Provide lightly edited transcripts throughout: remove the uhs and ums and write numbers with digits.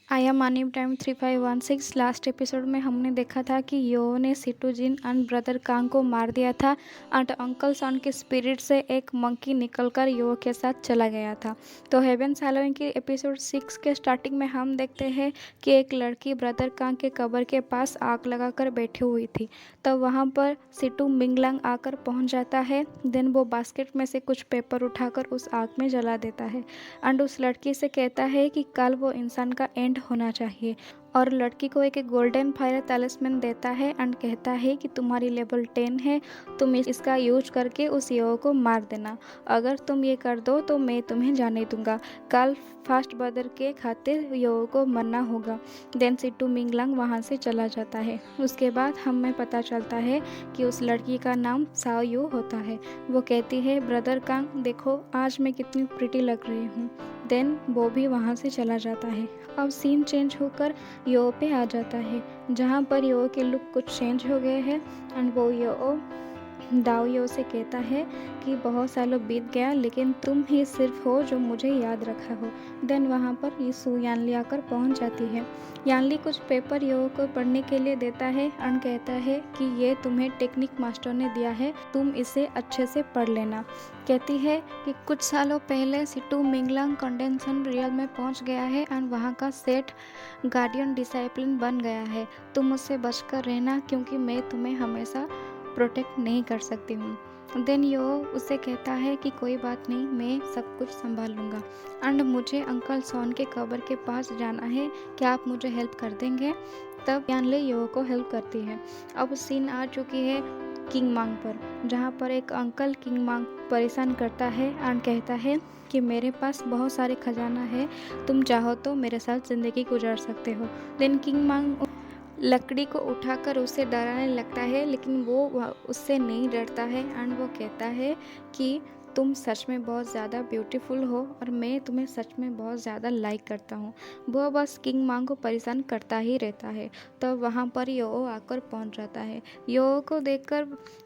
आया मानिव time 3516। Last episode में हमने देखा था कि यो ने सिटूजिन एंड ब्रदर कांग को मार दिया था एंड अंकल सॉन के स्पिरिट से एक मंकी निकलकर यो के साथ चला गया था। तो हेवन सैलोइंग की एपिसोड 6 के स्टार्टिंग में हम देखते हैं कि एक लड़की ब्रदर कांग के कब्र के पास आग लगाकर बैठी हुई थी। तब वहाँ पर सिटू मिंगलांग आकर पहुँच जाता है। देन वो बास्केट में से कुछ पेपर उठाकर उस आग में जला देता है एंड उस लड़की से कहता है कि कल वो इंसान का एंड होना चाहिए और लड़की को एक गोल्डन फायर तलिस्मैन देता है एंड कहता है कि तुम्हारी लेवल 10 है, तुम इसका यूज करके उस यो को मार देना। अगर तुम ये कर दो तो मैं तुम्हें जाने दूंगा। कल फास्ट ब्रदर के खातिर यो को मरना होगा। देन सिटू मिंगलांग वहाँ से चला जाता है। उसके बाद हमें पता चलता है कि उस लड़की का नाम साओ यू होता है। वो कहती है ब्रदर कांग देखो आज मैं कितनी प्रिटी लग रही हूँ। देन वो भी वहाँ से चला जाता है। अब सीन चेंज होकर यो पे आ जाता है जहाँ पर यो के लुक कुछ चेंज हो गए हैं एंड वो यो दाओयो से कहता है कि बहुत सालों बीत गया लेकिन तुम ही सिर्फ हो जो मुझे याद रखा हो। देन वहाँ पर यीशु यानली आकर पहुँच जाती है। यानली कुछ पेपर यो को पढ़ने के लिए देता है एंड कहता है कि ये तुम्हें टेक्निक मास्टर ने दिया है, तुम इसे अच्छे से पढ़ लेना। कहती है कि कुछ सालों पहले सिटू मिंगलांग कंडेंसन रियल में पहुंच गया है एंड वहाँ का सेठ गार्डियन डिसाइप्लिन बन गया है। तुम उससे बचकर रहना क्योंकि मैं तुम्हें हमेशा प्रोटेक्ट नहीं कर सकती हूँ। देन यो उसे कहता है कि कोई बात नहीं, मैं सब कुछ संभाल लूँगा एंड मुझे अंकल सॉन के कब्र के पास जाना है, क्या आप मुझे हेल्प कर देंगे? तब यानले यो को हेल्प करती है। अब सीन आ चुकी है किंग मांग पर, जहाँ पर एक अंकल किंग मांग परेशान करता है एंड कहता है कि मेरे पास बहुत सारे खजाना है, तुम चाहो तो मेरे साथ ज़िंदगी गुजार सकते हो। देन किंग मांग लकड़ी को उठाकर उसे डराने लगता है लेकिन वो उससे नहीं डरता है एंड वो कहता है कि तुम सच में बहुत ज़्यादा ब्यूटीफुल हो और मैं तुम्हें सच में बहुत ज़्यादा लाइक करता हूँ। वो बस किंग मांग को परेशान करता ही रहता है। तब वहाँ पर यो आकर पहुँच जाता है। यो को देखकर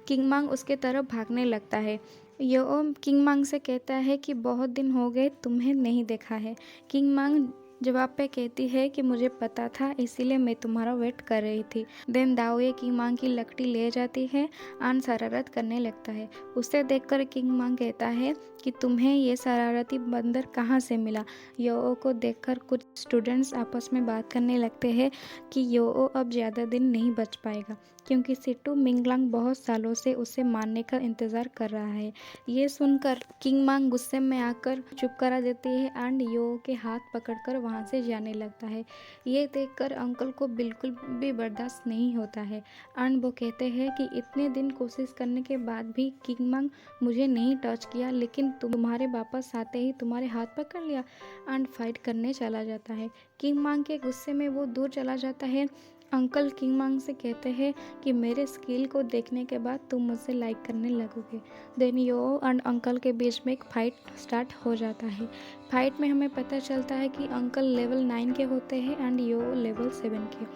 किंग मांग उसके तरफ भागने लगता है। यो किंग मांग से कहता है कि बहुत दिन हो गए तुम्हें नहीं देखा है। किंग मांग जवाब पे कहती है कि मुझे पता था इसीलिए मैं तुम्हारा वेट कर रही थी। देन दाओये किंग मांग की लकड़ी ले जाती है एंड शरारत करने लगता है। उसे देखकर किंग मांग कहता है कि तुम्हें ये शरारती बंदर कहाँ से मिला? यो को देखकर कुछ स्टूडेंट्स आपस में बात करने लगते हैं कि यो अब ज़्यादा दिन नहीं बच पाएगा क्योंकि सिटू मिंगलांग बहुत सालों से उसे मारने का इंतज़ार कर रहा है। ये सुनकर किंग मांग गुस्से में आकर चुप करा देती है एंड यो के हाथ पकड़कर वहाँ से जाने लगता है। ये देखकर अंकल को बिल्कुल भी बर्दाश्त नहीं होता है एंड वो कहते हैं कि इतने दिन कोशिश करने के बाद भी किंग मांग मुझे नहीं टच किया, लेकिन तुम्हारे वापस आते ही तुम्हारे हाथ पकड़ लिया एंड फाइट करने चला जाता है। किंग मांग के गुस्से में वो दूर चला जाता है। अंकल किंग मांग से कहते हैं कि मेरे स्किल को देखने के बाद तुम मुझसे लाइक करने लगोगे। देन यो एंड अंकल के बीच में एक फाइट स्टार्ट हो जाता है। फाइट में हमें पता चलता है कि अंकल लेवल 9 के होते हैं एंड यो लेवल 7 के।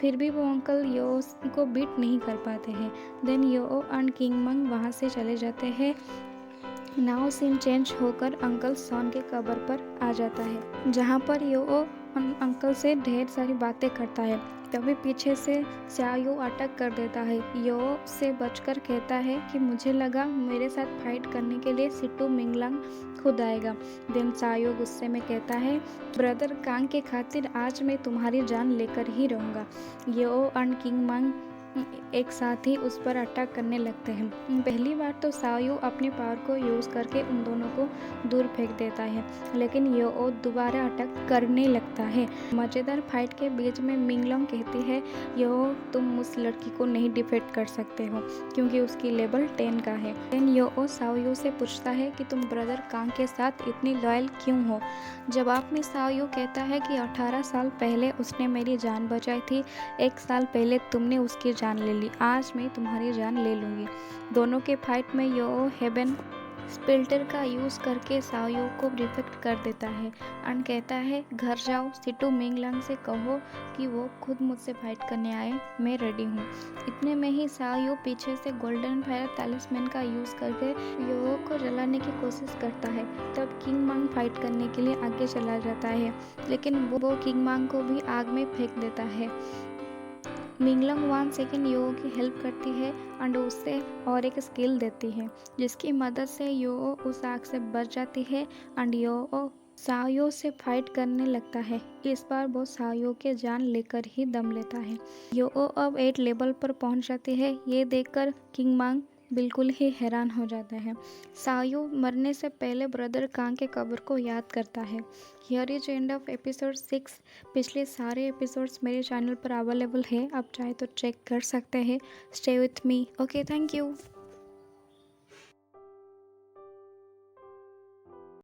फिर भी वो अंकल यो को बीट नहीं कर पाते हैं। देन यो एंड किंग मांग वहाँ से चले जाते हैं। नाउ सीन चेंज होकर अंकल सॉन के कब्र पर आ जाता है जहाँ पर यो अंकल से ढेर सारी बातें करता है। तभी पीछे से स्याओ अटैक कर देता है। यो से बचकर कहता है कि मुझे लगा मेरे साथ फाइट करने के लिए सिटू मिंगलांग खुद आएगा। देन सायो गुस्से में कहता है ब्रदर कांग के खातिर आज मैं तुम्हारी जान लेकर ही रहूँगा। यो एंड किंग मांग एक साथ ही उस पर अटैक करने लगते हैं। पहली बार तो साओ अपने पावर को यूज़ करके उन दोनों को दूर फेंक देता है लेकिन यो दोबारा अटैक करने लगता है। मज़ेदार फाइट के बीच में मिंगलोंग कहती है यो तुम उस लड़की को नहीं डिफेट कर सकते हो क्योंकि उसकी लेवल 10 का है। देन यो साओ से पूछता है कि तुम ब्रदर कांग के साथ इतनी लॉयल क्यों हो? जवाब में साओ कहता है कि 18 साल पहले उसने मेरी जान बचाई थी, 1 साल पहले तुमने उसकी जान ले ली, आज मैं तुम्हारी जान ले लूँगी। दोनों के फाइट में यो हेवन स्पिल्टर का यूज़ करके सायो को रिफेक्ट कर देता है एंड कहता है घर जाओ, सिटू मिंगलंग से कहो कि वो खुद मुझसे फाइट करने आए, मैं रेडी हूँ। इतने में ही सायो पीछे से गोल्डन फायर तलिस्मैन का यूज़ करके यो को जलाने की कोशिश करता है। तब किंग मांग फाइट करने के लिए आगे चला जाता है, लेकिन वो किंग मांग को भी आग में फेंक देता है। मिंगलंग 1 सेकेंड यो की हेल्प करती है एंड उससे और एक स्किल देती है, जिसकी मदद से यो उस आग से बच जाती है एंड यो सायो से फाइट करने लगता है। इस बार वो सायो के जान लेकर ही दम लेता है। यो अब 8 लेवल पर पहुंच जाती है। ये देखकर किंग मांग बिल्कुल ही हैरान हो जाता है। सायो मरने से पहले ब्रदर कांग के कब्र को याद करता है। Here is end of episode 6। पिछले सारे एपिसोड्स मेरे चैनल पर अवेलेबल है, आप चाहे तो चेक कर सकते हैं। Stay with me. Okay, thank you.